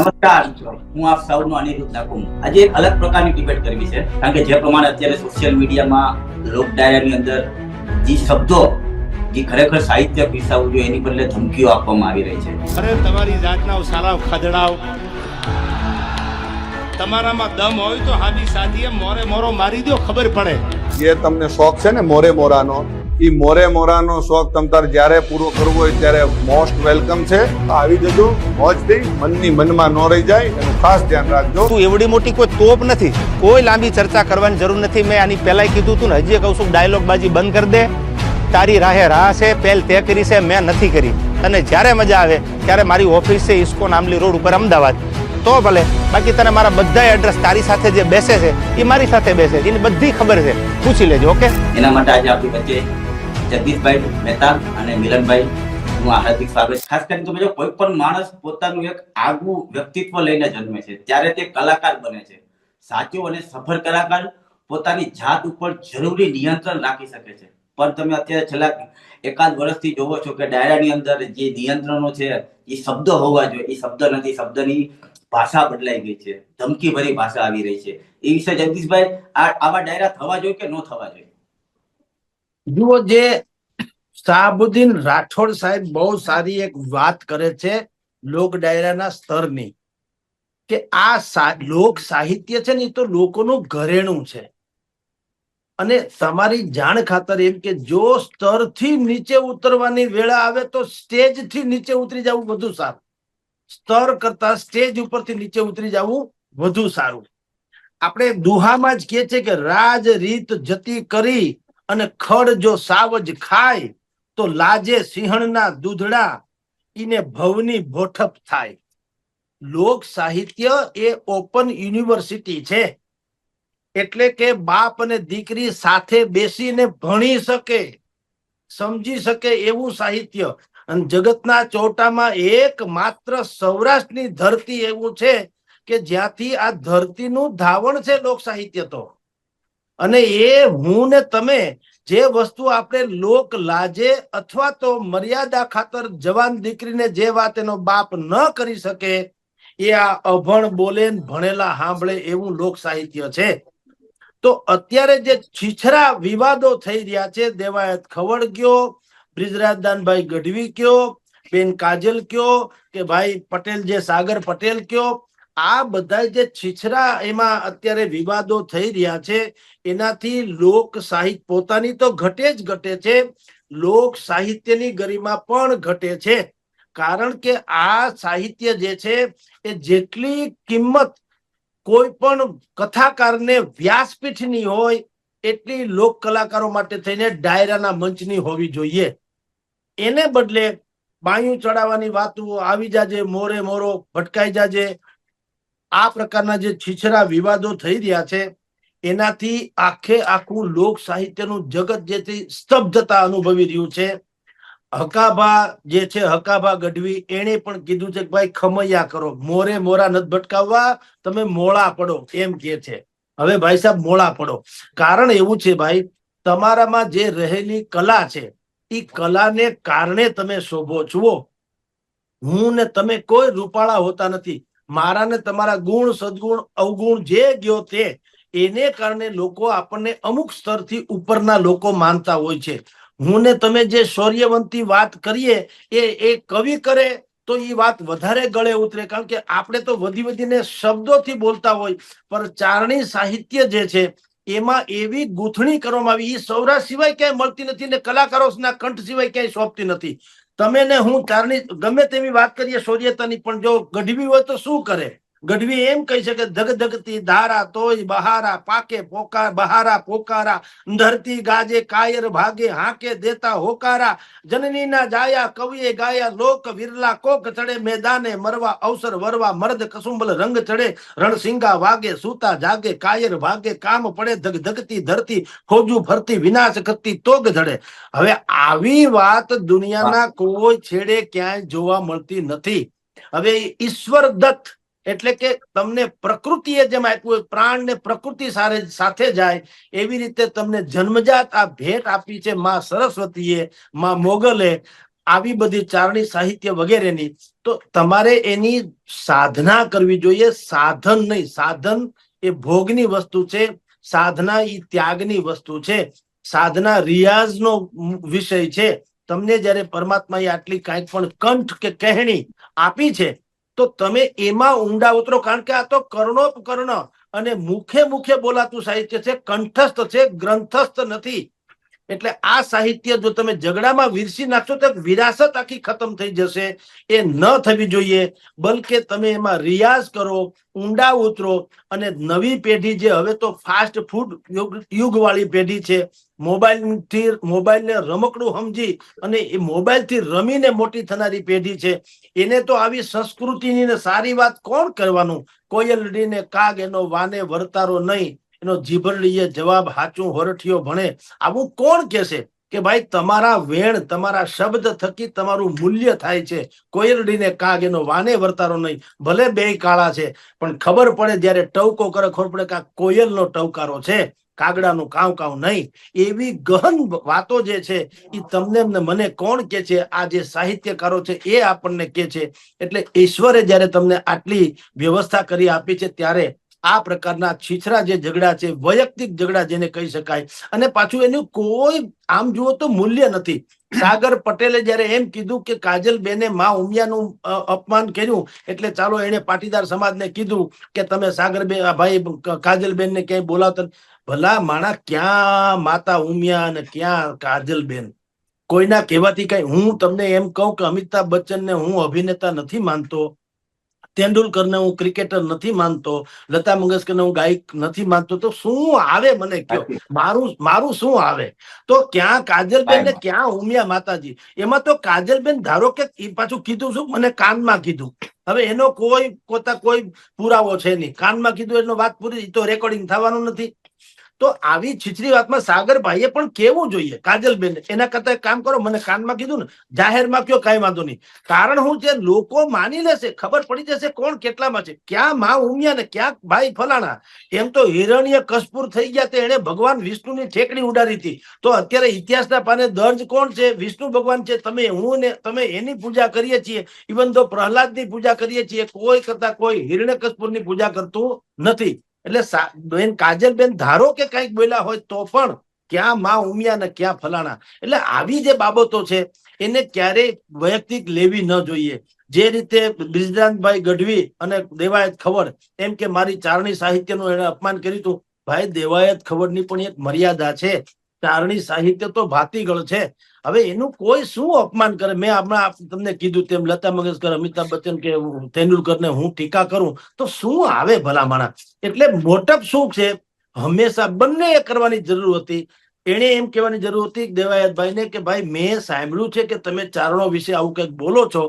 નમસ્કાર મિત્રો, હું આપ સૌનો અનિરુદ્ધ નાકુમ. આજે એક અલગ પ્રકારની ડિબેટ કરવી છે, કારણ કે જે પ્રમાણે અત્યારે સોશિયલ મીડિયામાં લોક ડાયરાની અંદર જે શબ્દો જે ખરેખર સાહિત્ય પીસાવવું જોઈએ એની બદલે ધમકીઓ આપવામાં આવી રહી છે. અરે તમારી જાતના સાલાવ ખદડાવ, તમારામાં દમ હોય તો હાદી સાદીએ મોરે મોરો મારી દો, ખબર પડે. જે તમને શોખ છે ને મોરે મોરાનો, ઈ મોરે મોરાનો શોખ તમતાર જ્યારે પૂરો કરવો હોય ત્યારે મોસ્ટ વેલકમ છે. આવી જજો મોજથી, મનની મનમાં ન રહી જાય એનું ખાસ ધ્યાન રાખજો. તું એવડી મોટી કોઈ તોપ નથી, કોઈ લાંબી ચર્ચા કરવાની જરૂર નથી. મેં આની પહેલા કીધું તું ને, હજી કહું છું, ડાયલોગ બાજી બંધ કરી દે. તારી રાહે રાહ છે, પહેલ તે કરી છે, મેં નથી કરી. અને જ્યારે મજા આવે ત્યારે મારી ઓફિસ છે ઇસ્કોન આમલી રોડ ઉપર અમદાવાદ, તો ભલે. બાકી તને મારા બધા એડ્રેસ તારી સાથે જે બેસે છે એ મારી સાથે બેસે છે, એની બધી ખબર છે, પૂછી લેજો. ઓકે, એના માટે આજે આપણી વચ્ચે જગદીશભાઈ મહેતા અને મિલનભાઈ નું હાર્દિક સ્વાગત. ખાસ કરીને તો કોઈ પણ માણસ પોતાનું એક આગવું વ્યક્તિત્વ લઈને જન્મે છે ત્યારે તે કલાકાર બને છે. સાચો અને સફળ કલાકાર પોતાની જાત ઉપર જરૂરી નિયંત્રણ રાખી શકે છે. પણ તમે અત્યારે છેલ્લા એકાદ વર્ષથી જોવો છો કે ડાયરાની અંદર જે નિયંત્રણો છે એ શબ્દ હોવા જોઈએ, એ શબ્દ નથી. શબ્દની ભાષા બદલાઈ ગઈ છે, ધમકી ભરી ભાષા આવી રહી છે. એ વિશે જગદીશભાઈ, આવા ડાયરા થવા જોઈએ કે ન થવા જોઈએ? જુઓ, જે શાહબુદ્દીન રાઠોડ સાહેબ બહુ સારી એક વાત કરે છે લોક ડાયરાના સ્તરની, કે આ લોક સાહિત્ય છે ને એ તો લોકોનું ઘરેણું છે. અને તમારી જાણ ખાતર એમ કે જો સ્તરથી નીચે ઉતરવાની વેળા આવે તો સ્ટેજથી નીચે ઉતરી જવું વધુ સારું. સ્તર કરતા સ્ટેજ ઉપરથી નીચે ઉતરી જવું વધુ સારું. આપણે દુહામાં જ કહે છે કે રાજ રીત જતી કરી અને ખડ જો સાવજ ખાય તો લાજે સિંહણના દૂધડા ઈને ભવની ભોઠપ થાય. લોક સાહિત્ય એ ઓપન યુનિવર્સિટી છે, એટલે કે બાપ અને દીકરી સાથે બેસીને ભણી શકે, સમજી શકે એવું સાહિત્ય. અને જગતના ચોટામાં એક માત્ર સૌરાષ્ટ્રની ધરતી એવું છે કે જ્યાંથી આ ધરતીનું ધાવણ છે લોક સાહિત્ય. તો અને એ હું ને તમે જે વસ્તુ આપણે લોક લાજે અથવા તો મર્યાદા ખાતર જવાન દીકરીને જે વાત એનો બાપ ન કરી શકે એ આ અભણ બોલે ભણેલા સાંભળે એવું લોક સાહિત્ય છે. તો અત્યારે જે છીછરા વિવાદો થઈ રહ્યા છે, દેવાયત ખવડ કયો, બ્રિજરાજદાનભાઈ ગઢવી કયો, બેન કાજલ કયો, કે ભાઈ પટેલ જે સાગર પટેલ કયો, આ બધા જે છીછરા એમાં અત્યારે વિવાદો થઈ રહ્યા છે એનાથી લોક સાહિત્ય પોતાની તો ઘટે જ ઘટે છે, લોક સાહિત્યની ગરિમા પણ ઘટે છે. કારણ કે આ સાહિત્ય જે છે એ જેટલી કિંમત કોઈ પણ કથાકારને વ્યાસપીઠની હોય એટલી લોક કલાકારો માટે થઈને ડાયરાના મંચની હોવી જોઈએ. એને બદલે બાયું ચડાવવાની વાતો આવી જાજે, મોરે મોરો ભટકાઈ જાજે, આ પ્રકારના જે છીછરા વિવાદો થઈ રહ્યા છે એનાથી આખે આખું લોક સાહિત્યનું જગત જે સ્તબ્ધતા અનુભવી રહ્યું છે. હકાભા જે છે, હકાભા ગઢવી, એને પણ કીધું છે કે ભાઈ ખમૈયા કરો, મોરે મોરા નથી ભટકાવવા, તમે મોળા પડો, એમ કે છે. હવે ભાઈ સાહેબ મોળા પડો. કારણ એવું છે ભાઈ, તમારામાં જે રહેલી કલા છે એ કલાને કારણે તમે શોભો છો. હું ને તમે કોઈ રૂપાળા હોતા નથી. મારા ને તમારા ગુણ, સદગુણ, અવગુણ જે ગયો તે એને કારણે લોકો આપણને અમુક સ્તરથી ઉપરના લોકો માનતા હોય છે. હું ને તમે જે શૌર્યવંતી વાત કરીએ એ કવિ કરે તો એ વાત વધારે ગળે ઉતરે, કારણ કે આપણે તો વધી વધીને શબ્દોથી બોલતા હોય. પણ ચારણી સાહિત્ય જે છે એમાં એવી ગૂંથણી કરવામાં આવી, એ સૌરાષ્ટ્ર સિવાય ક્યાંય મળતી નથી ને કલાકારોના કંઠ સિવાય ક્યાંય શોભતી નથી. તમે ને હું ચારણી ગમે તેવી વાત કરીએ શૌર્યતાની, પણ જો ગઢવી હોય તો શું કરે? ગઢવી એમ કહી શકે, ધગધગતી ધારા તોય બહારા પાકે પોકાર, બહારા પોકારા ધરતી ગાજે કાયર ભાગે હાકે દેતા હોકારા, જનનીના જાયા કવિએ ગાયા લોક વિરલા કોક ચડે, મેદાને મરવા અવસર વરવા મર્દ કસુંબલ રંગ ચડે, રણસિંગા વાગે સૂતા જાગે કાયર ભાગે કામ પડે, ધગધગતી ધરતી ફોજુ ફરતી વિનાશ કરતી તોગ ધડે. હવે આવી વાત દુનિયાના કોઈ છેડે ક્યાંય જોવા મળતી નથી. હવે ઈશ્વર દત્ત એટલે કે તમને પ્રકૃતિએ જેમ આપ્યું હોય, પ્રાણ ને પ્રકૃતિ સાથે જાય એવી રીતે તમને જન્મજાત આ ભેટ આપી છે માં સરસ્વતીએ, માં મોગલે. આવી બધી ચારણી સાહિત્ય વગેરેની, તો તમારે એની સાધના કરવી જોઈએ. સાધન નહીં, સાધન એ ભોગની વસ્તુ છે, સાધના એ ત્યાગની વસ્તુ છે, સાધના રિયાઝનો વિષય છે. તમને જયારે પરમાત્માએ આટલી કાંઈક પણ કંઠ કે કહેણી આપી છે તો તમે એમાં ઊંડા ઉતરો, કારણ કે આ તો કર્ણોપકર્ણ અને મુખે મુખે બોલાતું સાહિત્ય છે, કંઠસ્થ છે, ગ્રંથસ્થ નથી. એટલે આ સાહિત્ય જો તમે ઝઘડામાં વિરસી નાખશો તો વિરાસત આખી ખતમ થઈ જશે. એ ન થવી જોઈએ, બલકે તમે એમાં રિયાઝ કરો, ઊંડા ઉતરો. અને નવી પેઢી જે હવે તો ફાસ્ટ ફૂડ યુગવાળી પેઢી છે, મોબાઈલને રમકડું સમજી અને એ મોબાઈલથી રમીને મોટી થનારી પેઢી છે, એને તો આવી સંસ્કૃતિની ને સારી વાત કોણ કરવાનું? કોયલડીને કાગ એનો વાને વર્તારો નહીં, એનો જીભરડીએ જવાબ હાચું હોરઠિયો ભણે. આવું કોણ કહેશે કે ભાઈ તમારા વેણ, તમારા શબ્દ થકી તમારું મૂલ્ય થાય છે? કોયલડીને કાગ એનો વાને વર્તારો નહીં. ભલે બે કાળા છે, પણ ખબર પડે જયારે ટવકો કરે, ખબર પડે કે આ કોયલનો ટવકારો છે, કાગડાનું કાવ કાવ નહીં. એવી ગહન વાતો જે છે એ તમને મને કોણ કે છે? આ જે સાહિત્યકારો છે એ આપણને કે છે. એટલે ઈશ્વરે જયારે તમને આટલી વ્યવસ્થા કરી આપી છે ત્યારે આ પ્રકારના છીછરા જે ઝઘડા છે, વૈયક્તિક ઝઘડા જેને કહી શકાય, અને પાછું એનું કોઈ આમ જુઓ તો મૂલ્ય નથી. સાગર પટેલે જયારે એમ કીધું કે કાજલબેને મા ઉમિયાનું અપમાન કર્યું, એટલે ચાલો એને પાટીદાર સમાજને કીધું કે તમે સાગરબેન ભાઈ કાજલબેનને ક્યાંય બોલાવતા. ભલા માણા, ક્યાં માતા ઉમિયા અને ક્યાં કાજલબેન? કોઈના કહેવાથી કઈ. હું તમને એમ કહું કે અમિતાભ બચ્ચનને હું અભિનેતા નથી માનતો, તેંડુલકરને હું ક્રિકેટર નથી માનતો, લતા મંગેશકરને હું ગાયક નથી માનતો, તો શું આવે મને કયો? મારું શું આવે? તો ક્યાં કાજલબેન ને ક્યાં ઉમિયા માતાજી? એમાં તો કાજલબેન ધારો કે પાછું કીધું શું, મને કાનમાં કીધું. હવે એનો કોઈ પુરાવો છે નહીં. કાનમાં કીધું એનો વાત પૂરી, તો રેકોર્ડિંગ થવાનું નથી. તો આવી છીછરી વાતમાં સાગરભાઈએ પણ કેવું જોઈએ કાજલબેન. એના કરતા એક કામ કરો, મને કાનમાં કીધું ને, જાહેરમાં કયો, કઈ વાંધો નહીં. કારણ હું જે લોકો માની લેશે, ખબર પડી જશે કોણ કેટલામાં છે. ક્યાં માં ઉમિયા ને ક્યાં ભાઈ ફલાણા. એમ તો હિરણ્ય કસ્પૂર થઈ ગયા, એને ભગવાન વિષ્ણુની ઠેકડી ઉડાડી હતી. તો અત્યારે ઇતિહાસના પાને દર્જ કોણ છે? વિષ્ણુ ભગવાન છે. તમે હું ને તમે એની પૂજા કરીએ છીએ. ઇવન તો પ્રહલાદની પૂજા કરીએ છીએ. કોઈ કરતા કોઈ હિરણ્ય કસ્પૂરની પૂજા કરતું નથી. એટલે બેન કાજલબેન ધારો કે કઈક બોલ્યા હોય તો પણ ક્યાં માં ઉમિયા ને ક્યાં ફલાણા. એટલે આવી જે બાબતો છે એને ક્યારેય વૈયક્તિક લેવી ન જોઈએ. જે રીતે બ્રિજરાજભાઈ ગઢવી અને દેવાયત ખવડ એમ કે મારી ચારણી સાહિત્યનું એને અપમાન કર્યું હતું. ભાઈ, દેવાયત ખવડની પણ એક મર્યાદા છે. ચારણી સાહિત્ય તો ભાતીગળ છે. હવે એનું કોઈ શું અપમાન કરે? મેં હમણાં તમને કીધું તેમ લતા મંગેશકર, અમિતાભ બચ્ચન કે તેંડુલકરને હું ટીકા કરું તો શું આવે ભલામણા? એટલે મોટપ શું છે? હંમેશા બંને કરવાની જરૂર હતી. એને એમ કહેવાની જરૂર હતી દેવાયતભાઈને કે ભાઈ, મેં સાંભળ્યું છે કે તમે ચારણો વિશે આવું કંઈક બોલો છો,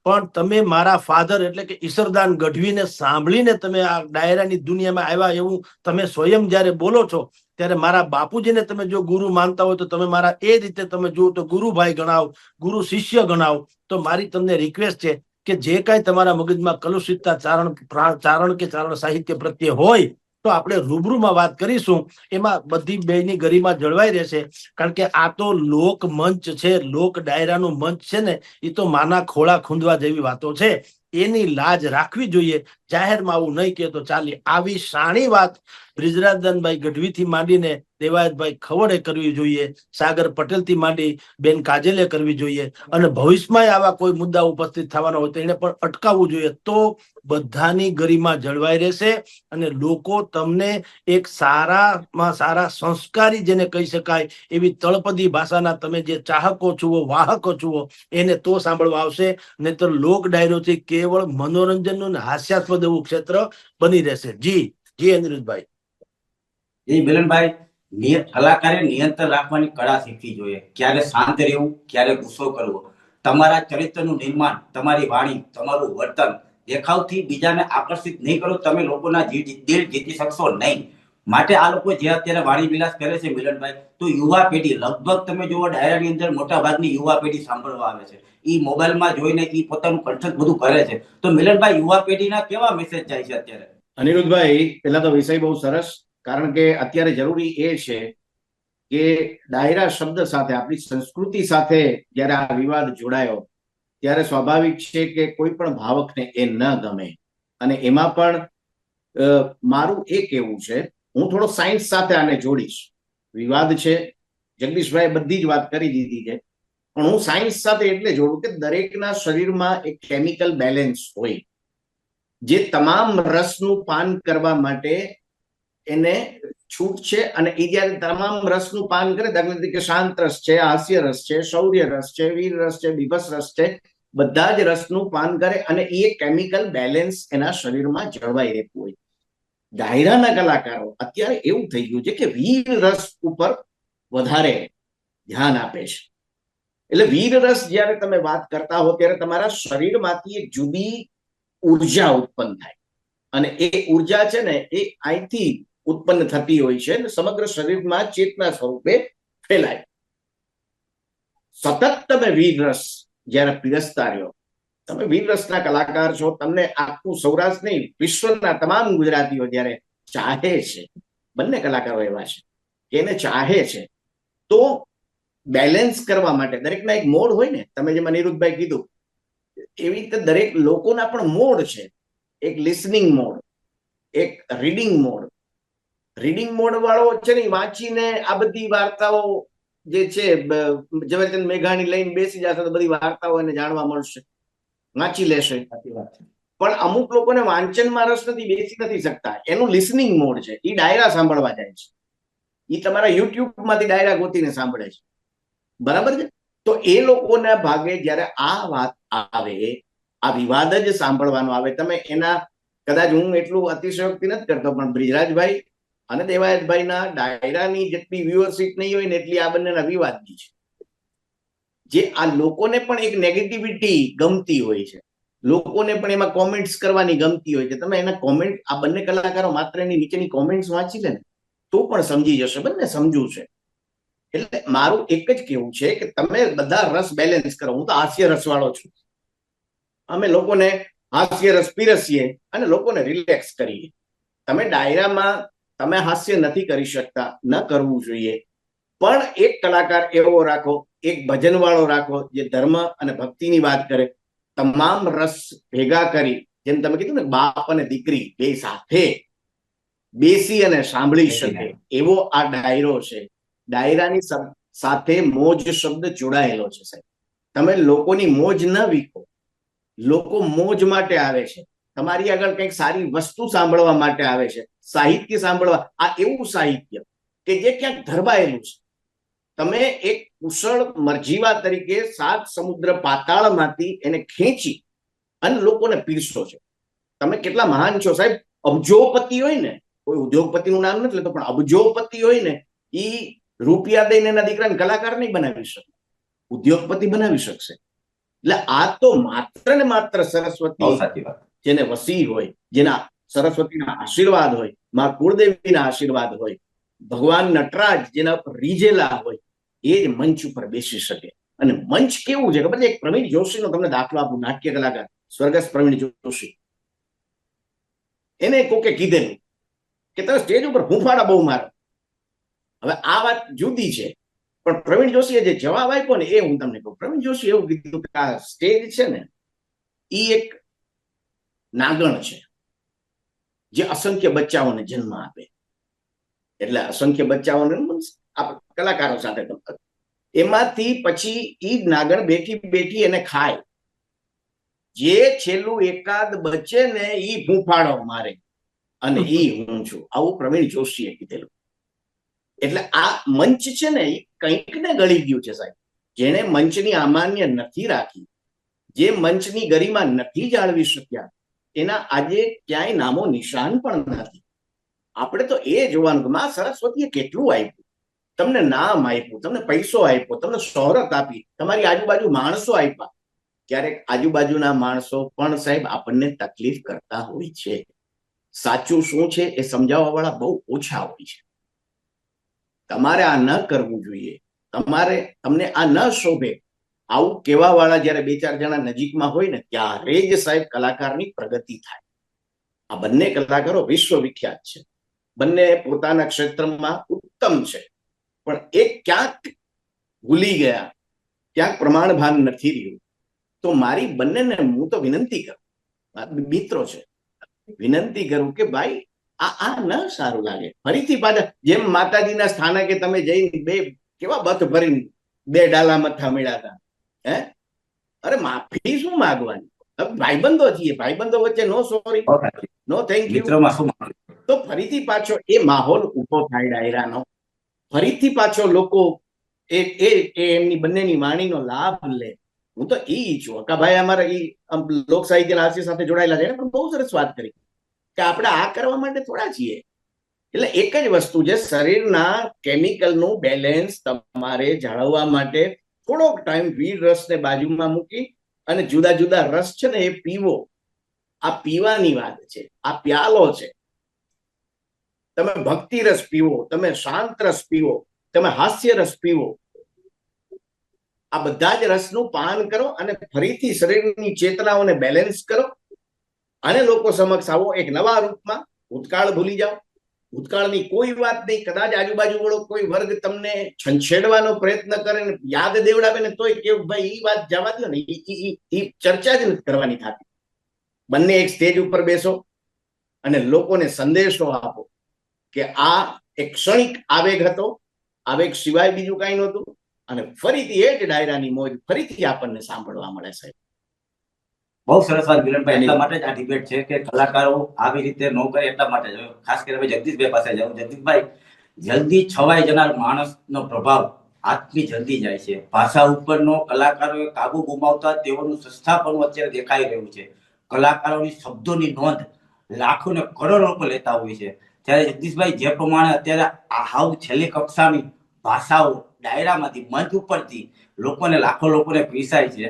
પણ તમે મારા ફાધર એટલે કે ઈશ્વરદાન ગઢવીને સાંભળીને તમે આ ડાયરાની દુનિયામાં આવ્યા એવું તમે સ્વયં જયારે બોલો છો, ત્યારે મારા બાપુજીને તમે જો ગુરુ માનતા હોય તો તમે મારા એ રીતે તમે જુઓ તો ગુરુભાઈ ગણાવ, ગુરુ શિષ્ય ગણાવ. તો મારી તમને રિક્વેસ્ટ છે કે જે કાંઈ તમારા મગજમાં કલુષિતતા ચારણ કે ચારણ સાહિત્ય પ્રત્યે હોય તો આપણે રૂબરૂમાં વાત કરીશું. એમાં બધી બેની ગરિમા જળવાઈ રહેશે. કારણ કે આ તો લોક મંચ છે, લોક ડાયરાનું મંચ છે ને, એ તો માના ખોળા ખૂંદવા જેવી વાતો છે. એની લાજ રાખવી જોઈએ. જાહેરમાં આવું નહીં કહે તો ચાલે. આવી શાણી વાત બ્રિજરાજદાનભાઈ ગઢવીથી માંડીને દેવાયતભાઈ ખવડે કરવી જોઈએ, સાગર પટેલથી માંડી બેન કાજલે કરવી જોઈએ, અને ભવિષ્યમાં આવા કોઈ મુદ્દા ઉપસ્થિત થવાના હોય તો એને પણ અટકાવવું જોઈએ. તો બધાની ગરિમા જળવાઈ રહેશે અને લોકો તમને એક સારામાં સારા સંસ્કારી જેને કહી શકાય એવી તળપદી ભાષાના તમે જે ચાહકો છુઓ, વાહકો છુઓ, એને તો સાંભળવા આવશે. નહીતર લોક ડાયરો છે કેવળ મનોરંજનનું ને હાસ્યાસ્પદ એવું ક્ષેત્ર બની રહેશે. જી અનિરુદ્ધભાઈ. મિલનભાઈ, કલાકારે નિયંત્રણ રાખવાની કળા શીખવી જોઈએ. ક્યારે શાંત રહેવું, ક્યારે ગુસ્સો કરવો. તમારા ચરિત્રનું નિર્માણ, તમારી વાણી, તમારું વર્તન દેખાવથી બીજાને આકર્ષિત નહીં કરો, તમે લોકોના દિલ જીતી શકશો નહીં. માટે આ લોકો જે અત્યારે વાણી વિલાસ કરે છે મિલનભાઈ, તો યુવા પેઢી લગભગ તમે જુઓ ડાયરાની અંદર મોટા ભાગની યુવા પેઢી સાંભળવા આવે છે. ઈ મોબાઈલમાં જોઈને ઈ પોતાનું કંઠક બધું કરે છે. તો મિલનભાઈ, યુવા પેઢીના કેવા મેસેજ જાય છે અત્યારે? અનિરુદ્ધભાઈ, પહેલા તો વિષય બહુ સરસ, કારણ કે અત્યારે જરૂરી એ છે કે ડાયરા શબ્દ સાથે આપણી સંસ્કૃતિ સાથે જ્યારે આ વિવાદ જોડાયો ત્યારે સ્વાભાવિક છે કે કોઈ પણ ભાવકને એ ન ગમે. અને એમાં પણ મારું એ કહેવું છે, હું થોડો સાયન્સ સાથે આને જોડીશ. વિવાદ છે, જગદીશભાઈ બધી જ વાત કરી દીધી છે, પણ હું સાયન્સ સાથે એટલે જોડું કે દરેકના શરીરમાં એક કેમિકલ બેલેન્સ હોય જે તમામ રસનું પાન કરવા માટે એને છૂટ છે. અને એ જયારે તમામ રસનું પાન કરે, દાખલા તરીકે શાંત રસ છે, હાસ્ય રસ છે, શૌર્ય રસ છે, વીર રસ છે, બીભત્સ રસ છે, બધા જ રસનું પાન કરે અને એ કેમિકલ બેલેન્સ એના શરીરમાં જળવાઈ રહેતું હોય. ડાયરાના કલાકારો અત્યારે એવું થઈ ગયું છે કે વીર રસ ઉપર વધારે ધ્યાન આપે છે. એટલે વીર રસ જયારે તમે વાત કરતા હો ત્યારે તમારા શરીરમાંથી એક જુદી ઉર્જા ઉત્પન્ન થાય અને એ ઉર્જા છે ને એ અહીંથી ઉત્પન્ન થતી હોય છે અને સમગ્ર શરીરમાં ચેતના સ્વરૂપે ફેલાય. સતત તમે વીર રસ જયારે પીરસતા રહ્યો, તમે વીર રસના કલાકાર છો, તમને આખું સૌરાષ્ટ્ર નહીં વિશ્વના તમામ ગુજરાતીઓ જયારે ચાહે છે, બંને કલાકારો એવા છે કે એને ચાહે છે, તો બેલેન્સ કરવા માટે દરેકના એક મોડ હોય ને. તમે જેમાં નિરુદ્ધભાઈ કીધું એવી રીતે દરેક લોકોના પણ મોડ છે. એક લિસનિંગ મોડ, એક રીડિંગ મોડ. રીડિંગ મોડ વાળો છે ને વાંચીને આ બધી વાર્તાઓ જે છે ઝવેરચંદ મેઘાણી લઈને બેસી જશે તો બધી વાર્તાઓ એને જાણવા મળશે, વાંચી લેશે. પણ અમુક લોકોને વાંચનમાં રસ નથી, બેસી નથી શકતા, એનું લિસનિંગ મોડ છે. એ ડાયરા સાંભળવા જાય છે, એ તમારા યુટ્યુબ માંથી ડાયરા ગોતીને સાંભળે છે, બરાબર છે. તો એ લોકોના ભાગે જયારે આ વાત આવે, આ વિવાદ જ સાંભળવાનો આવે, તમે એના કદાચ હું એટલું અતિશયોક્તિ નથી કરતો, પણ બ્રિજરાજભાઈ અને દેવાયતભાઈના ડાયરાની જેટલી વ્યુઅરશીપ નહીં હોય ને એટલી આ બંનેના વિવાદની છે. જે આ લોકોને પણ એક નેગેટિવિટી ગમતી હોય છે, લોકોને પણ એમાં કોમેન્ટ્સ કરવાની ગમતી હોય છે. તમે એના કોમેન્ટ, આ બંને કલાકારો માત્ર એની નીચેની કોમેન્ટ્સ વાંચી લે ને તો પણ સમજી જશે, બંને સમજુ છે. એટલે મારું એક જ કેવું છે કે તમે બધા રસ બેલેન્સ કરો. હું તો હાસ્ય રસ વાળો છું, અમે લોકોને હાસ્ય રસ પીરસીએ અને લોકોને રિલેક્સ કરીએ. તમે ડાયરામાં તમે હાસ્ય નથી કરી શકતા, ન કરવું જોઈએ, પણ એક કલાકાર એવો રાખો, એક ભજન વાળો રાખો જે ધર્મ અને ભક્તિની વાત કરે. તમામ રસ ભેગા કરી, જેમ તમે કીધું ને બાપ અને દીકરી બે સાથે બેસી અને સાંભળી શકે એવો આ ડાયરો છે. ડાયરાની સાથે મોજ શબ્દ જોડાયેલો છે સાહેબ. તમે લોકોની મોજ ન વીખો, લોકો મોજ માટે આવે છે, તમારી આગળ કંઈક સારી વસ્તુ સાંભળવા માટે આવે છે, સાહિત્ય સાંભળવા. આ એવું સાહિત્ય કે જે ક્યાંક ધરબાયેલું છે. તમે એક કુશળ મરજીવા તરીકે 7 સમુદ્ર પાતાળમાંથી એને ખેંચી અને લોકોને પીરસો છો. તમે કેટલા મહાન છો સાહેબ. અબજોપતિ હોય ને, કોઈ ઉદ્યોગપતિનું નામ નથી લેતો, પણ અબજોપતિ હોય ને એ રૂપિયા દઈને એના દીકરાને કલાકાર નહીં બનાવી શકે, ઉદ્યોગપતિ બનાવી શકશે. એટલે આ તો માત્ર ને માત્ર સરસ્વતી જેને વસી હોય, જેના સરસ્વતીના આશીર્વાદ હોય, માં કુળદેવીના આશીર્વાદ હોય, ભગવાન નટરાજ જેના પર રીઝેલા હોય, એ જ મંચ ઉપર બેસી શકે. અને મંચ કેવું છે ખબર છે? એક પ્રવીણ જોશીનો તમને દાખલો આપું, નાટ્ય કલાકાર સ્વર્ગસ્થ પ્રવીણ જોશી. એને કોકે કીધેલું કે તમે સ્ટેજ ઉપર હૂંફાડા બહુ મારો. હવે આ વાત જુદી છે, પણ પ્રવીણ જોશીએ જે જવાબ આપ્યો ને એ હું તમને કહું. પ્રવીણ જોશી એવું કીધું કે આ સ્ટેજ છે ને એ એક નાગણ છે જે અસંખ્ય બચ્ચાઓને જન્મ આપે. એટલે અસંખ્ય બચ્ચાઓને કલાકારો સાથે એમાંથી પછી ઈ નાગણ બેઠી બેઠી એને ખાય. જે છેલ્લું એકાદ બચે ને ઈ ફૂંફાડો મારે અને ઈ હું છું. આવું પ્રવીણ જોશીએ કીધેલું. એટલે આ મંચ છે ને એ કંઈક ને ગળી ગયું છે સાહેબ. જેને મંચની અમાન્ય નથી રાખી, જે મંચની ગરિમા નથી જાળવી શક્યા, એના આજે ક્યાંય નામો નિશાન પણ નથી. આપણે તો એ જોવાનું કે માં સરસ્વતીએ કેટલું આપ્યું, તમને નામ આપ્યું, તમને પૈસો આપ્યો, તમને શોહરત આપી, તમારી આજુબાજુ માણસો આપ્યા. ક્યારેક આજુબાજુના માણસો પણ સાહેબ આપણને તકલીફ કરતા હોય છે. સાચું શું છે એ સમજાવવા વાળા બહુ ઓછા હોય છે. તમારે આ ન કરવું જોઈએ, તમને આ ન શોભે. આવું કહેવા વાળા જયારે 2-4 જણા નજીકમાં હોય ને ત્યારે જ સાહેબ કલાકારની પ્રગતિ થાય. આ બંને કલાકારો વિશ્વ વિખ્યાત છે, બંને પોતાના ક્ષેત્રમાં ઉત્તમ છે. પણ એ ક્યાંક ભૂલી ગયા, ક્યાંક પ્રમાણભાન નથી રહ્યું. તો મારી બંનેને હું તો વિનંતી કરું, મિત્રો છે, વિનંતી કરું કે ભાઈ આ ન સારું લાગે. ફરીથી પાછા જેમ માતાજીના સ્થાનકે તમે જઈને બે કેવા બથ ભરીને 2 ડાલા મથા મળ્યા હતા, હે, અરે માફી શું માંગવાની? ભાઈબંધો છીએ, ભાઈબંધો વચ્ચે નો સોરી, નો થેન્ક યુ. મિત્રોમાં શું માનવું? તો ફરીથી પાછો એ માહોલ ઉભો થાય ડાયરાનો, ફરીથી પાછો લોકો એમની બંનેની વાણીનો લાભ લે. હું તો એ ઈચ્છું. અકાભાઈ અમારા લોક સાહિત્ય હાસ્ય સાથે જોડાયેલા છે, પણ બહુ સરસ વાત કરી કે આપણે આ કરવા માટે થોડા છીએ. એટલે એક જ વસ્તુ છે, શરીરના કેમિકલનું બેલેન્સ તમારે જાળવવા માટે થોડોક ટાઈમ વીર રસને બાજુમાં મૂકી અને જુદા જુદા રસ છે ને એ પીવો. આ પીવાની વાત છે, આ પ્યાલો છે. તમે ભક્તિ રસ પીવો, તમે શાંત રસ પીવો, તમે હાસ્ય રસ પીવો. આ બધા જ રસનું પાન કરો અને ફરીથી શરીરની ચેતનાઓને બેલેન્સ કરો અને લોકો સમક્ષ આવો એક નવા રૂપમાં. ભૂતકાળ ભૂલી જાઓ, ભૂતકાળની કોઈ વાત નહીં. કદાચ આજુબાજુ વાળો કોઈ વર્ગ તમને છંછેડવાનો પ્રયત્ન કરે ને યાદ દેવડાવે ને તોય કેવું ભાઈ એ વાત જવા દો ને, એ ચર્ચા જ નથી કરવાની થતી. બંને એક સ્ટેજ ઉપર બેસો અને લોકોને સંદેશો આપો કે આ એક ક્ષણિક આવેગ હતો, આવેગ સિવાય બીજું કઈ નહોતું, અને ફરીથી એ જ ડાયરાની મોજ ફરીથી આપણને સાંભળવા મળે છે. બહુ સરસ વાત મિલનભાઈ. એટલા માટે જ આ ડિબેટ છે કે કલાકારો આવી રીતે ન કરે, એટલા માટે જ. ખાસ કરીને જગદીશભાઈ પાસે જાઉં. જગદીશભાઈ, જલ્દી છવાઈ જનાર માણસનો પ્રભાવ આટલી જલ્દી જાય છે. ભાષા ઉપરનો કલાકારોએ કાબુ ગુમાવતા તેઓનું સંસ્થાપન અત્યારે દેખાઈ રહ્યું છે. કલાકારોની શબ્દોની નોંધ લાખો ને કરોડો પર લેતા હોય છે. ત્યારે જગદીશભાઈ, જે પ્રમાણે અત્યારે હાવ છેલ્લી કક્ષાની ભાષાઓ ડાયરામાંથી મંચ ઉપરથી લાખો લોકોને પીસાય છે,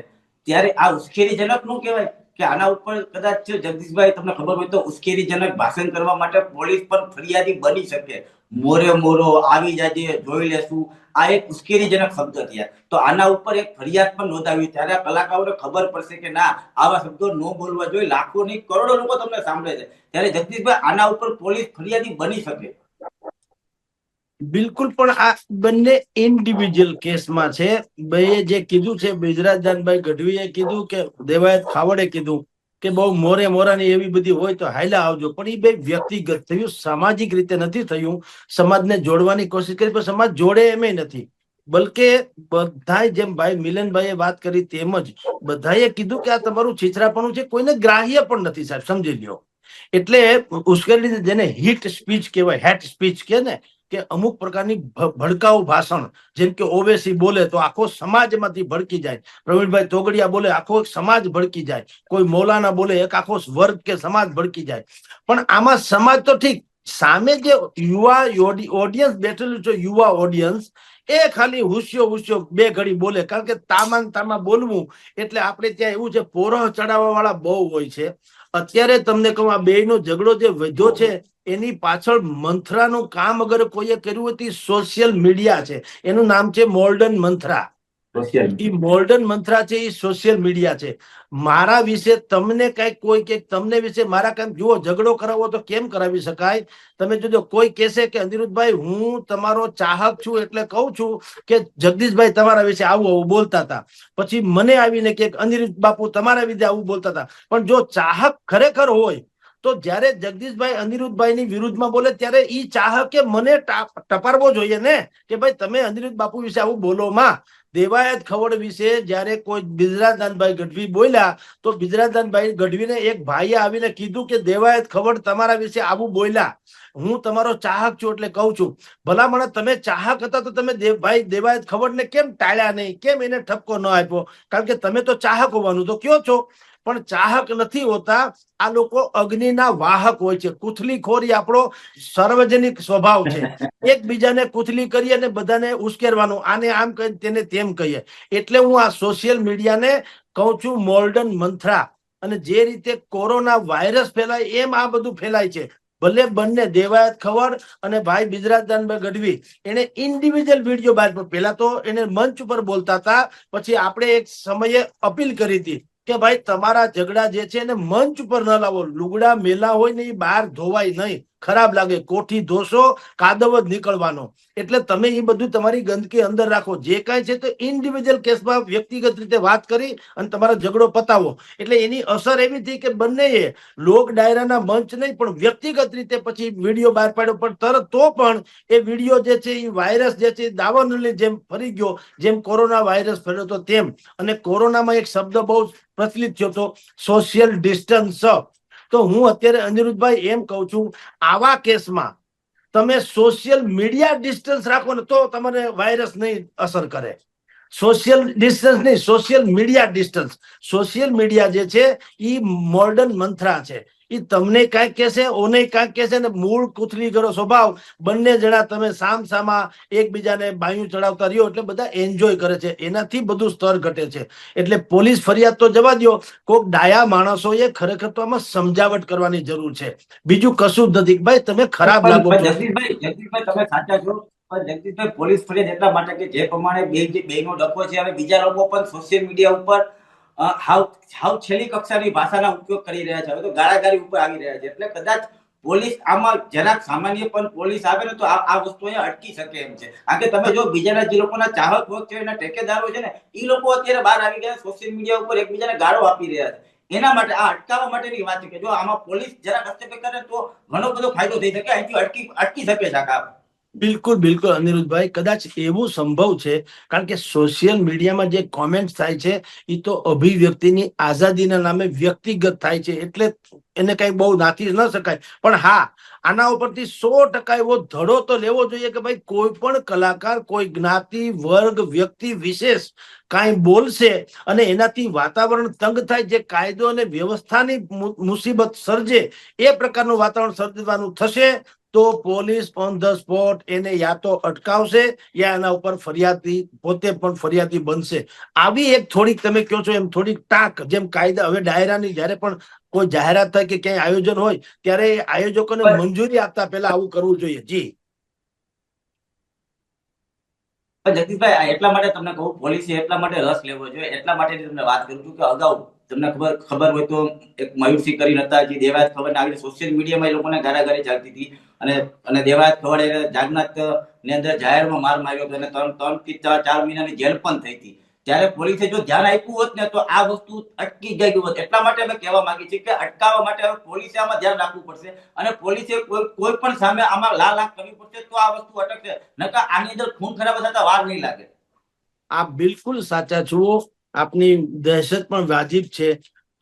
ત્યારે આ ઉશ્કેરીજનક નું કહેવાય કે આના ઉપર કદાચ જગદીશભાઈ તમને ખબર હોય તો ઉશ્કેરીજનક ભાષણ કરવા માટે પોલીસ પણ ફરિયાદી બની શકે. મોરે મોરો આવી જાજે, જોઈ લેશું, આ એક ઉશ્કેરીજનક શબ્દ થયા. તો આના ઉપર એક ફરિયાદ પણ નોંધાવી, ત્યારે કલાકારોને ખબર પડશે કે ના, આવા શબ્દો ન બોલવા જોઈએ. લાખો ની કરોડો લોકો તમને સાંભળે છે, ત્યારે જગદીશભાઈ આના ઉપર પોલીસ ફરિયાદી બની શકે. બિલકુલ. પણ આ બંને ઇન્ડિવિજ્યુઅલ કેસમાં છે. ભાઈએ જે કીધું છે, બિજરાજદાનભાઈ ગઢવીએ કીધું કે દેવાયત ખાવડે કીધું કે બહુ મોરે મોરાની એવી બધી હોય તો હાઈલા આવજો, પણ એ બે વ્યક્તિગત થયું, સામાજિક રીતે નથી થયું. સમાજને જોડવાની કોશિશ કરી પણ સમાજ જોડે એમ નથી. બલકે બધાય, જેમ ભાઈ મિલનભાઈએ વાત કરી તેમ જ બધાએ કીધું કે આ તમારું છીછરાપણું છે, કોઈને ગ્રાહ્ય પણ નથી. સાહેબ સમજી લ્યો. એટલે ઉશ્કેરણી, જેને હિટ સ્પીચ કહેવાય, હેટ સ્પીચ કે ને, કે અમુક પ્રકારની ભડકાઉ ભાષણ, જેમ કે ઓવેસી બોલે તો આખો સમાજમાંથી ભડકી જાય, પ્રવીણભાઈ તોગડિયા બોલે આખો સમાજ ભડકી જાય, કોઈ મૌલાના બોલે એક આખો વર્ગ કે સમાજ ભડકી જાય. પણ આમાં સમાજ તો ઠીક, સામે જે યુવા ઓડિયન્સ બેઠેલું છે, યુવા ઓડિયન્સ, એ ખાલી હુસ્યો બે ઘડી બોલે. કારણ કે તામાં બોલવું એટલે આપણે ત્યાં એવું છે, પોરહ ચડાવવા વાળા બહુ હોય છે. અત્યારે તમને કહું, આ બેયનો ઝઘડો જે વધ્યો છે એની પાછળ મંથરાનું કામ અગર કોઈએ કર્યું હોય તો સોશિયલ મીડિયા છે. એનું નામ છે મોર્ડન મંથરા. એ મોર્ડન મંથરા છે, એ સોશિયલ મીડિયા છે. મારા વિશે તમને કઈક કોઈ કે તમને વિશે મારા કઈક જુઓ, ઝઘડો કરાવો તો કેમ કરાવી શકાય? તમે જોજો, કોઈ કહેશે કે અનિરુદ્ધભાઈ હું તમારો ચાહક છું એટલે કહું છું કે જગદીશભાઈ તમારા વિશે આવું બોલતા હતા, પછી મને આવીને કે અનિરુદ્ધ બાપુ તમારા વિશે આવું બોલતા હતા. પણ જો ચાહક ખરેખર હોય તો જયારે જગદીશભાઈ અનિરુદ્ધભાઈ ની વિરુદ્ધમાં બોલે ત્યારે ઈ ચાહકે મને ટપારવો જોઈએ ને કે ભાઈ તમે અનિરુદ્ધ બાપુ વિશે આવું બોલો માં. દેવાયત ખવડ વિશે જયારે કોઈ બિજરાજદાનભાઈ ગઢવી બોલ્યા તો બિજરાજદાનભાઈ ગઢવીને એક ભાઈએ આવીને કીધું કે દેવાયત ખવડ તમારા વિશે આવું બોલ્યા, હું તમારો ચાહક છું એટલે કહું છું. ભલામણ તમે ચાહક હતા તો તમે દેવાયત ખવડને કેમ ટાળ્યા નહીં, કેમ એને ઠપકો ન આપ્યો? કારણ કે તમે તો ચાહક હોવાનું તો કયો છો, પણ ચાહક નથી હોતા. આ લોકો અગ્નિના વાહક હોય છે. કુથલીખોરી આપણો સાર્વજનિક સ્વભાવ છે. એકબીજાને કુથલી કરી અને બધાને ઉશ્કેરવાનું, આને આમ કહી તેને તેમ કહીએ. એટલે હું આ સોશિયલ મીડિયાને કહું છું મોર્ડન મંથરા. અને જે રીતે કોરોના વાયરસ ફેલાય એમ આ બધું ફેલાય છે. ભલે બંને દેવાયત ખવડ અને ભાઈ બિજરાજદાનભાઈ ગઢવી એને ઇન્ડિવિજ્યુઅલ વિડીયો બહાર, પેલા તો એને મંચ ઉપર બોલતા હતા, પછી આપણે એક સમયે અપીલ કરી હતી કે ભાઈ તમારા ઝઘડા જે છે એને મંચ ઉપર ન લાવો, લુગડા મેલા હોય ને એ બહાર ધોવાય નહીં. ખરાબ લાગે. કોઠી ધોશો કાદવ જ નીકળવાનો. એટલે તમે એ બધું તમારી ગંદકી અંદર રાખો. જે કાંઈ છે તો ઇન્ડિવિજ્યુઅલ કેસમાં વ્યક્તિગત રીતે વાત કરી અને તમારો ઝઘડો પતાવો. એટલે એની અસર એવી થઈ કે બંનેએ લોક ડાયરાના મંચ નહીં પણ વ્યક્તિગત રીતે પછી વિડીયો બહાર પાડ્યો, પણ તરત તો પણ એ વિડીયો જે છે એ વાયરસ જે છે દાવાનળની જેમ ફરી ગયો, જેમ કોરોના વાયરસ ફેર્યો હતો તેમ. અને કોરોનામાં એક શબ્દ બહુ પ્રચલિત થયો હતો, સોશિયલ ડિસ્ટન્સ. તો હું અત્યારે અનિરુદ્ધભાઈ એમ કહું છું, આવા કેસમાં તમે સોશિયલ મીડિયા ડિસ્ટન્સ રાખો ને તો તમને વાયરસ નહીં અસર કરે. સોશિયલ ડિસ્ટન્સ નહીં, social media distance. Social media જે છે એ મોડર્ન મંથરા છે. એ તમને કાંઈક કહેશે, ઓને કાંઈક કહેશે ને મૂળ કૂથલી કરો સ્વભાવ બંને જણા તમે સામસામા એકબીજાને બાયું ચડાવતા રહ્યો એટલે બધા એન્જોય કરે છે. એનાથી બધું સ્તર ઘટે છે. એટલે પોલીસ ફરિયાદ તો જવા દો, કોઈક ડાયા માણસોએ ખરેખર તો આમાં સમજાવટ કરવાની જરૂર છે. બીજું કશું જ નથી. ભાઈ તમે ખરાબ લાગો છો. જગદીશભાઈ તમે સાચા છો, પણ જગદીશભાઈ પોલીસ ફરિયાદ એટલા માટે કે જે પ્રમાણે બેનો ડખો છે, હવે બીજા લોકો પણ સોશિયલ મીડિયા ઉપર હાવ છેલ્લી કક્ષાની ભાષાના ઉપયોગ કરી રહ્યા છે. હવે તો ગાળાગાળી ઉપર આવી રહ્યા છે. એટલે કદાચ પોલીસ આમાં જરાક સામાન્ય પણ પોલીસ આવે ને તો આ વસ્તુ અહીંયા અટકી શકે એમ છે. કારણ કે તમે જો બીજાના જે લોકોના ચાહક વર્ગ છે, એના ઠેકેદારો છે ને, એ લોકો અત્યારે બહાર આવી ગયા સોશિયલ મીડિયા ઉપર એકબીજાને ગાળો આપી રહ્યા છે. એના માટે આ અટકાવવા માટેની વાત છે કે જો આમાં પોલીસ જરાક હસ્તક્ષેપ કરે તો ઘણો બધો ફાયદો થઈ શકે, અહીંથી અટકી શકે છે આ કામ. બિલકુલ બિલકુલ અનિરુદ્ધભાઈ, કદાચ એવું સંભવ છે. કારણ કે સોશિયલ મીડિયામાં જે કોમેન્ટ થાય છે એ તો અભિવ્યક્તિની આઝાદીના નામે વ્યક્તિગત થાય છે, એટલે એને કઈ બહુ નાથી ન શકાય. પણ હા, આના ઉપરથી 100% એવો ધડો તો લેવો જોઈએ કે ભાઈ કોઈ પણ કલાકાર કોઈ જ્ઞાતિ વર્ગ વ્યક્તિ વિશેષ કાંઈ બોલશે અને એનાથી વાતાવરણ તંગ થાય, જે કાયદો અને વ્યવસ્થાની મુસીબત સર્જે એ પ્રકારનું વાતાવરણ સર્જવાનું થશે તો પોલીસ ઓન ધ સ્પોટ એને યા તો અટકાવશે યા એના ઉપર ફરિયાદી પોતે પણ ફરિયાદી બનશે. આવી એક થોડીક તમે કહો છો એમ થોડીક ટાંક, જેમ કાયદા હવે ડાયરાની જયારે પણ કોઈ જાહેરાત થાય કે ક્યાંય આયોજન હોય ત્યારે આયોજકોને મંજૂરી આપતા પહેલા આવું કરવું જોઈએ. જી જગદીશભાઈ, એટલા માટે તમને કહું, પોલીસે એટલા માટે રસ લેવો જોઈએ, એટલા માટે તમને વાત કરું છું કે અગાઉ તમને ખબર હોય તો એક મયુરસિંહ કરીને હતા, જે દેવાયત ખબર આવી સોશિયલ મીડિયામાં એ લોકોને ગારાગારી ચાલતી હતી અને દેવાયત ખબર જાગનાથ ની અંદર જાહેરમાં માર માર્યો હતો અને 3 થી 4 મહિનાની જેલ પણ થઈ હતી. ત્યારે પોલીસે જો ધ્યાન આપ્યું હોત ને તો આ વસ્તુ અટકી ગઈ હોત. એટલા માટે અમે કહેવા માંગીએ છીએ કે અટકાવવા માટે હવે પોલીસે આમાં ધ્યાન રાખવું પડશે અને પોલીસે કોઈ પણ સામે આમાં લાલ આંખ કરવી પડશે તો આ વસ્તુ અટકશે, નકર આની અંદર ખૂન ખરાબ થતા વાર નહીં લાગે. આપ બિલકુલ સાચા છો. આપની દહેશત પણ વાજિબ છે.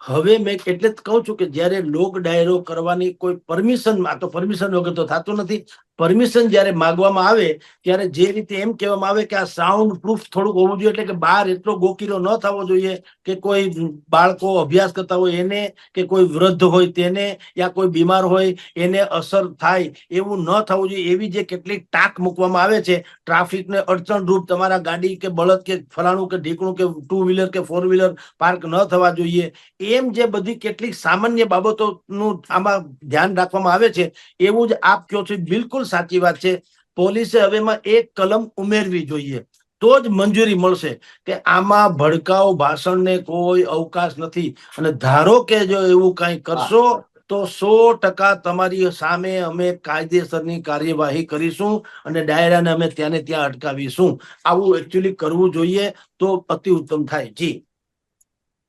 હવે મેં એટલે જ કહું છું કે જયારે લોક ડાયરો કરવાની કોઈ પરમિશન, આ તો પરમિશન વગર તો થતું નથી. પરમિશન જયારે માંગવામાં આવે ત્યારે જે રીતે એમ કહેવામાં આવે કે આ સાઉન્ડ પ્રૂફ થોડુંક હોવું જોઈએ, એટલે કે બહાર એટલો ગોકીરો ન થવો જોઈએ કે કોઈ બાળકો અભ્યાસ કરતા હોય એને કે કોઈ વૃદ્ધ હોય તેને યા કોઈ બીમાર હોય એને અસર થાય એવું ન થવું જોઈએ. એવી જે કેટલીક ટાંક મૂકવામાં આવે છે, ટ્રાફિકને અડચણરૂપ તમારા ગાડી કે બળદ કે ફલાણું કે ઢીકણું કે 2 વ્હીલર કે 4 વ્હીલર પાર્ક ન થવા જોઈએ, એમ જે બધી કેટલીક સામાન્ય બાબતોનું આમાં ધ્યાન રાખવામાં આવે છે. એવું જ આપ કહો છો, બિલકુલ સાચી વાત છે. પોલીસે હવે એમાં એક કલમ ઉમેરવી જોઈએ તો જ મંજૂરી મળશે કે આમાં ભડકાઉ ભાષણને કોઈ અવકાશ નથી. અને ધારો કે જો એવું કઈ કરશો તો 100% તમારી સામે અમે કાયદેસરની કાર્યવાહી કરીશું અને ડાયરાને અમે ત્યાં ને ત્યાં અટકાવીશું. આવું એકચ્યુઅલી કરવું જોઈએ તો અતિ ઉત્તમ થાય. જી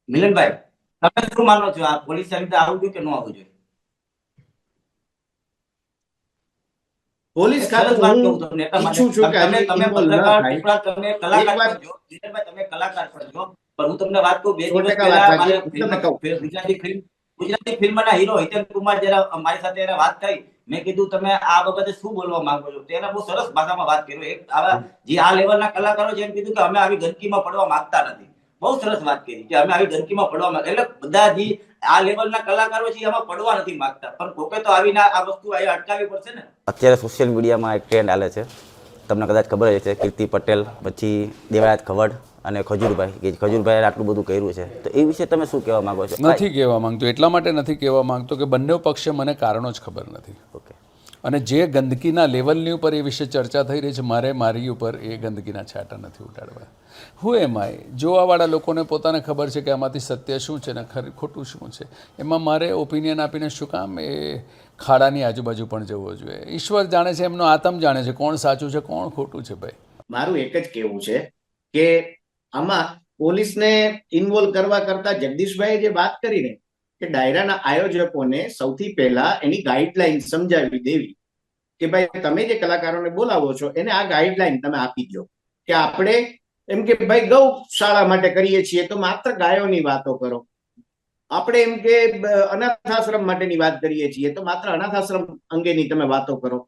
મિલનભાઈ, તમે શું માનો છો, આ પોલીસ આવી આવવું જોઈએ કે ન આવવું જોઈએ? પોલીસ ખાતું હું ઈચ્છું છું કે તમે પત્રકાર તમે કલાકાર એક છો, મિલનભાઈ તમે કલાકાર છો, પણ હું તમને વાત કહું, 2 દિવસ 100% પહેલા વાત સાચી. મારે ગુજરાતી ફિલ્મના હીરો હિતેન કુમાર જરા મારી સાથે એને વાત થઈ, મેં કીધું તમે આ બાબતે શું બોલવા માંગો છો? તેને બહુ સરસ ભાષામાં વાત કરી. એક આવા જે આ લેવલના કલાકારો છે એમ કીધું કે અમે આવી ગંદકીમાં પડવા માંગતા નથી. બહુ સરસ વાત કરી કે અમે આવી ગંદકીમાં પડવા માંગતા, એટલે બધા જે આ લેવલના કલાકારો છે એમાં પડવા નથી માંગતા, પણ કોકે તો આવીને આ વસ્તુ અહીંયા અટકાવવી પડશે ને. અત્યારે સોશિયલ મીડિયામાં એક ટ્રેન્ડ હાલે છે, તમને કદાચ ખબર જ છે, કીર્તિ પટેલ, પછી દેવાયત ખવડ અને ખજૂરભાઈ, કે ખજૂરભાઈએ આટલું બધું કર્યું છે, તો એ વિશે તમે શું કહેવા માંગો છો? નથી કહેવા માંગતો, એટલા માટે નથી કહેવા માંગતો કે બંને પક્ષે મને કારણો જ ખબર નથી. ઓકે, અને જે ગંદકીના લેવલની ઉપર એ વિશે ચર્ચા થઈ રહી છે, મારી ઉપર એ ગંદકીના છાંટા નથી ઉડાડવા. હું એમાંય જોવાવાળા લોકોને પોતાને ખબર છે કે આમાંથી સત્ય શું છે ને ખોટું શું છે, એમાં મારે ઓપિનિયન આપીને શું કામ એ ખાડાની આજુબાજુ પણ જવો જોઈએ. ઈશ્વર જાણે છે, એમનો આત્મ જાણે છે કોણ સાચું છે કોણ ખોટું છે. ભાઈ મારું એક જ કહેવું છે કે આમાં પોલીસને ઇન્વોલ્વ કરવા કરતા જગદીશભાઈએ જે વાત કરી ને કે ડાયરાના આયોજકોને સૌથી પહેલા એની ગાઈડલાઈન સમજાવી દેવી કે ભાઈ તમે જે કલાકારોને બોલાવો છો એને આ ગાઈડલાઈન તમે આપી દો કે આપણે એમ કે ભાઈ ગૌશાળા માટે કરીએ છીએ તો માત્ર ગાયોની વાતો કરો, આપણે એમ કે અનાથાશ્રમ માટેની વાત કરીએ છીએ તો માત્ર અનાથાશ્રમ અંગેની તમે વાતો કરો,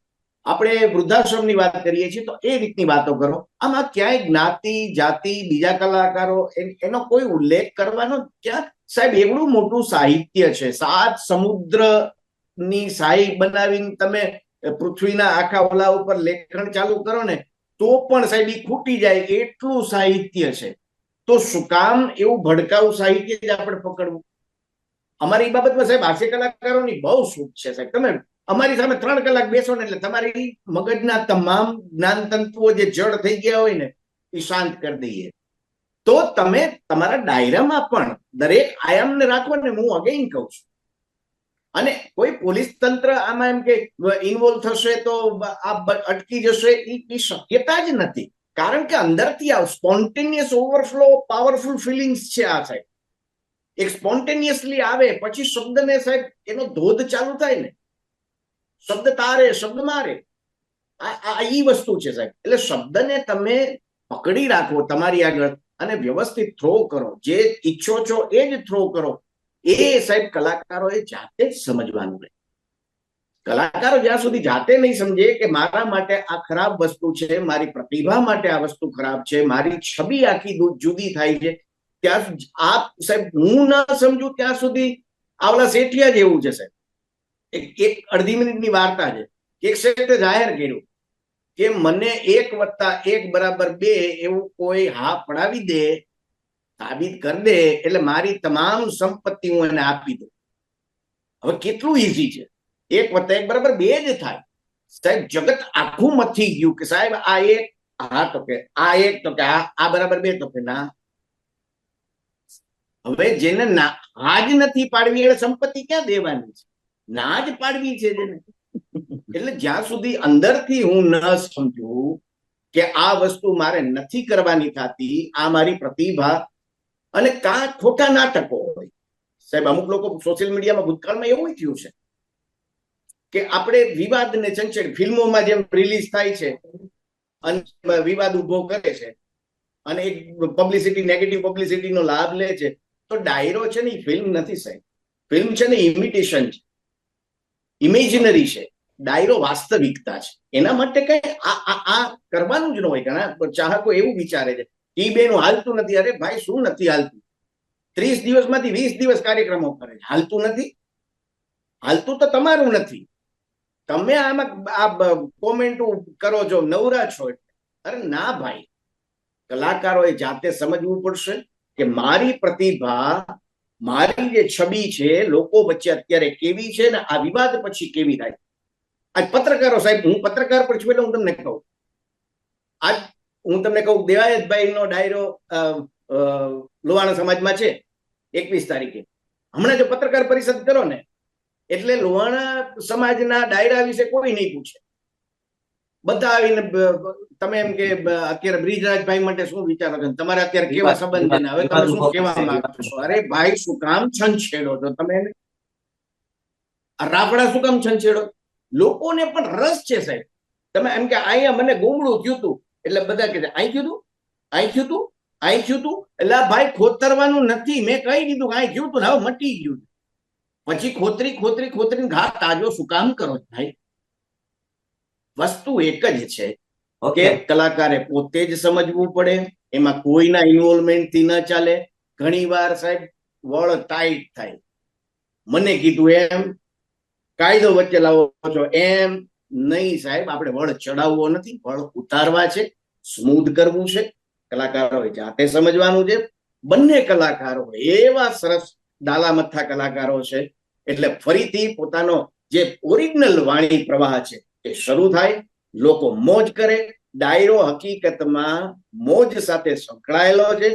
આપણે વૃદ્ધાશ્રમની વાત કરીએ છીએ તો એ રીતની વાતો કરો. આમાં ક્યાંય જ્ઞાતિ જાતિ બીજા કલાકારો એનો કોઈ ઉલ્લેખ કરવાનો ક્યાં સાહેબ? એવડું મોટું સાહિત્ય છે, 7 સમુદ્રની શાહી બનાવીને તમે પૃથ્વીના આખા ઓલા ઉપર લેખન ચાલુ કરો ને તો પણ સાહેબ ઈ ખૂટી જાય એટલું સાહિત્ય છે. તો શું કામ એવું ભડકાઉ સાહિત્ય જ આપણે પકડવું? અમારી બાબતમાં સાહેબ હાસ્ય કલાકારોની બહુ છૂટ છે સાહેબ. તમે અમારી સામે 3 કલાક બેસો ને એટલે તમારી મગજના તમામ જ્ઞાન તંતુઓ જે જડ થઈ ગયા હોય ને એ શાંત કરી દઈએ. તો તમે તમારા ડાયરામાં પણ દરેક આયામને રાખો ને. હું અગેન કહું છું, અને કોઈ પોલીસ તંત્ર આમાં એમ કે ઇન્વોલ્વ થશે તો આ અટકી જશે એ શક્યતા જ નથી. કારણ કે અંદરથી આ સ્પોન્ટેનિયસ ઓવરફ્લો પાવરફુલ ફિલિંગ્સ છે આ સાહેબ. એક સ્પોન્ટેનિયસલી આવે પછી શબ્દને સાહેબ એનો ધોધ ચાલુ થાય ને, શબ્દ તારે શબ્દ મારે, આ ઈ વસ્તુ છે સાહેબ. એટલે શબ્દને તમે પકડી રાખો તમારી આગળ અને વ્યવસ્થિત થ્રો કરો. જે ઈચ્છો છો એ જ થ્રો કરો. એ સાહેબ કલાકારોએ જાતે જ સમજવાનું રહે. કલાકારો જ્યાં સુધી જાતે નહીં સમજે કે મારા માટે આ ખરાબ વસ્તુ છે, મારી પ્રતિભા માટે આ વસ્તુ ખરાબ છે, મારી છબી આખી જુદી થાય છે, ત્યાં આપ સાહેબ હું ના સમજુ ત્યાં સુધી આવલા શેઠિયા જેવું છે સાહેબ. એક અડધી મિનિટની વાર્તા છે. એક શેઠે જાહેર કર્યું કે મને 1 + 1 = 2 એવું કોઈ હા પડાવી દે, સાબિત કરી દે એટલે મારી તમામ સંપત્તિ હું એને આપી દઉં. હવે કેટલું ઈઝી છે, 1 + 1 = 2 જ થાય સાહેબ. જગત આખું મથી ગયું કે સાહેબ આ 1 હા તો કે આ 1 તો કે આ બરાબર 2 તો કે ના. હવે જેને ના જ નથી પાડવી એને સંપત્તિ ક્યાં દેવાની છે? ના જ પાડવી છે જેને. એટલે જ્યાં સુધી અંદરથી હું ન સમજુ કે આ વસ્તુ મારે નથી કરવાની થતી, આ મારી પ્રતિભા, અને કાં ખોટા નાટકો હોય સાહેબ. અમુક લોકો સોશિયલ મીડિયામાં ભૂતકાળમાં એવું થયું છે કે આપણે વિવાદને ચંચળ ફિલ્મોમાં જેમ રિલીઝ થાય છે અને વિવાદ ઉભો કરે છે અને એક પબ્લિસિટી નેગેટિવ પબ્લિસિટીનો લાભ લે છે, તો ડાયરો છે ને એ ફિલ્મ નથી સાહેબ. ફિલ્મ છે ને ઇમિટેશન છે, ઇમેજિનરી છે. ડાયરો વાસ્તવિકતા છે. એના માટે કઈ આ કરવાનું જ ન હોય. ઘણા ચાહકો એવું વિચારે છે ટીવી નું હાલતું નથી. અરે ભાઈ શું નથી હાલતું? 30 દિવસમાંથી 20 દિવસ કાર્યક્રમો કરે છે. હાલતું નથી? હાલતું તો તમારું નથી. તમે આમાં આ કોમેન્ટ કરો છો, નવરા છો. અરે ના ભાઈ, કલાકારોએ જાતે સમજવું પડશે કે મારી પ્રતિભા, મારી જે છબી છે લોકો વચ્ચે અત્યારે કેવી છે ને આ વિવાદ પછી કેવી થાય. આજ પત્રકારો સાહેબ, હું પત્રકાર પર છું એટલે હું તમને કહું, આજ હું તમને કહું દેવાયતભાઈ નો ડાયરો લોહાણા સમાજમાં છે 21 તારીખે. હમણાં જો પત્રકાર પરિષદ કરો ને એટલે લોહાણા સમાજના ડાયરા વિશે કોઈ નહીં પૂછે. બધા આવીને તમે એમ કે અત્યારે બ્રિજરાજભાઈ માટે શું વિચારો છો, તમારે અત્યારે કેવા સંબંધ છે, હવે તમે શું કહેવા માંગો છો? અરે ભાઈ શું કામ છંછેડો છો તમે? રાફડા શું કામ છંછેડો? લોકોને પણ રસ છે સાહેબ. તમે એમ કે અહીંયા મને ગુમડું થયું હતું એટલે બધા કે અહીં થયું હતું, અહીં થયું હતું, અહીં થયું હતું. એટલે ભાઈ ખોતરવાનું નથી. મેં કહી દીધું અહીં થયું હતું ને હવે મટી ગયું. પછી ખોતરીને ઘા તાજો શું કામ કરો ભાઈ? વસ્તુ એક જ છે કે કલાકારે પોતે જ સમજવું પડે. એમાં કોઈના ઇન્વોલ્વમેન્ટ થી ન ચાલે. ઘણી વાર સાહેબ વળ ટાઈટ થાય. મને કીધું એમ, કાયદો વચ્ચે લાવો છો એમ નહીં સાહેબ. આપણે વળ ચડાવવો નથી, વળ ઉતારવા છે, સ્મૂધ કરવું છે. કલાકારોએ જાતે સમજવાનું છે. બંને કલાકારો એવા સરસ ડાલામથ્થા કલાકારો છે એટલે ફરીથી પોતાનો જે ઓરિજિનલ વાણી પ્રવાહ છે એ શરૂ થાય, લોકો મોજ કરે. ડાયરો હકીકતમાં મોજ સાથે સંકળાયેલો છે.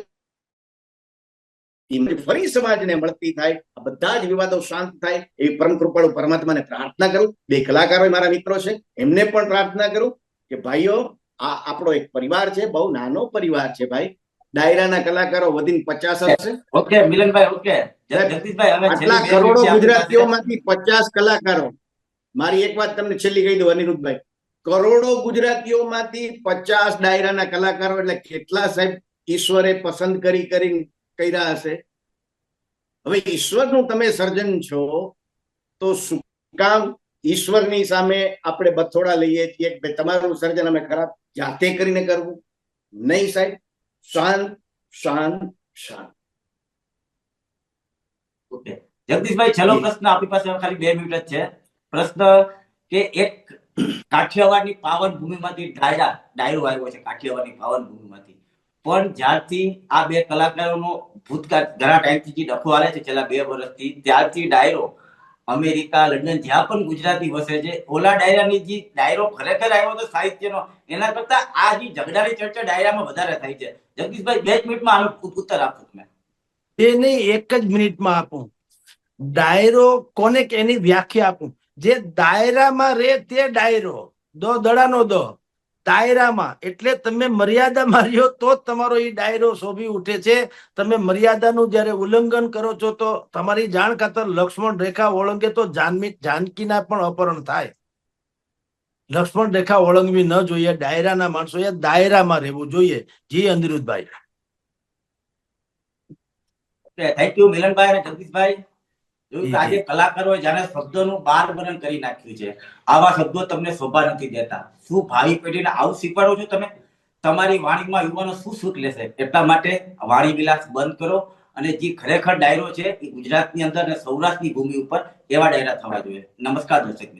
ફરી સમાજને મળતી થાય, આ બધા જ વિવાદો શાંત થાય એવી પરમ કૃપાળુ પરમાત્માને પ્રાર્થના કરું. બે કલાકારો મારા મિત્રો છે, એમને પણ પ્રાર્થના કરું કે ભાઈઓ, આ આપણો એક પરિવાર છે, બહુ નાનો પરિવાર છે ભાઈ. ડાયરાના કલાકારો વધીને 50 હશે. ઓકે મિલનભાઈ, ઓકે જગદીશભાઈ, હવે આટલા છેલ્લી બે કરોડો મિનિટ આપણી પાસે. ગુજરાતીઓમાંથી 50 કલાકારો, મારી એક વાત તમને છેલ્લી કહી દઉં અનિરુદ્ધભાઈ, કરોડો ગુજરાતીઓમાંથી 50 ડાયરાના કલાકારો એટલે કેટલા સાહેબ ઈશ્વરે પસંદ કરી કર્યા હશે. હવે ઈશ્વરનું તમે સર્જન છો તો શું કામ ઈશ્વરની સામે આપણે બથોડા લઈએ છીએ કે તમારું સર્જન અમે ખરાબ જાતે કરીને કરવું? નહીં સાહેબ, શાંત શાંત શાંત. ઓકે જગદીશભાઈ, છેલ્લો પ્રશ્ન આપણી પાસે હવે ખાલી 2 મિનિટ જ છે. પ્રશ્ન કે એક કાઠિયાવાડની પાવન ભૂમિમાંથી ડાયરો આવ્યો છે, કાઠિયાવાડની પાવન ભૂમિમાંથી. પણ જ્યારથી આ બે કલાકારોનો ભૂતકાળ ઘણા ટાઈમથી જે ડખો હાલે છે, છેલ્લા 2 વર્ષથી, ત્યારથી ડાયરો અમેરિકા, લંડન જ્યાં પણ ગુજરાતી વસે છે, ઓલા ડાયરાની જે ડાયરો ખરેખર આવ્યો હતો સાહિત્યનો, એના કરતા આ જે ઝઘડાની ચર્ચા ડાયરામાં વધારે થાય છે. જગદીશભાઈ 2 મિનિટમાં આનો ઉત્તર આપો તમે. એ નહીં, 1 જ મિનિટમાં આપું. ડાયરો કોને કે એની વ્યાખ્યા આપું. જે દાયરામાં રે તે ડાયરો, દો દડાનો દો, દાયરામાં. એટલે તમે મર્યાદામાં રહ્યો તો જ તમારો એ ડાયરો શોભી ઉઠે છે. તમે મર્યાદાનું જયારે ઉલ્લંઘન કરો છો તો તમારી જાણ ખાતર લક્ષ્મણ રેખા ઓળંગે તો જાનકીના પણ અપહરણ થાય. લક્ષ્મણ રેખા ઓળંગવી ન જોઈએ. ડાયરાના માણસોએ દાયરામાં રહેવું જોઈએ. જી અનિરુદ્ધભાઈ. થેન્ક યુ મિલનભાઈ અને જગદીશભાઈ. જોયું કે આજે કલાકારોએ જાણે શબ્દોનું બાર વર્ણન કરી નાખ્યું છે. આવા શબ્દો તમને શોભા નથી દેતા. શું ભાવિ પેઢીને આવું શીખવાડો છો તમે? તમારી વાણીમાં યુવાનો શું સુખ લેશે? એટલા માટે વાણી વિલાસ બંધ કરો અને જે ખરેખર ડાયરો છે એ ગુજરાતની અંદર અને સૌરાષ્ટ્રની ભૂમિ ઉપર એવા ડાયરા થવા જોઈએ. નમસ્કાર દર્શક મિત્રો.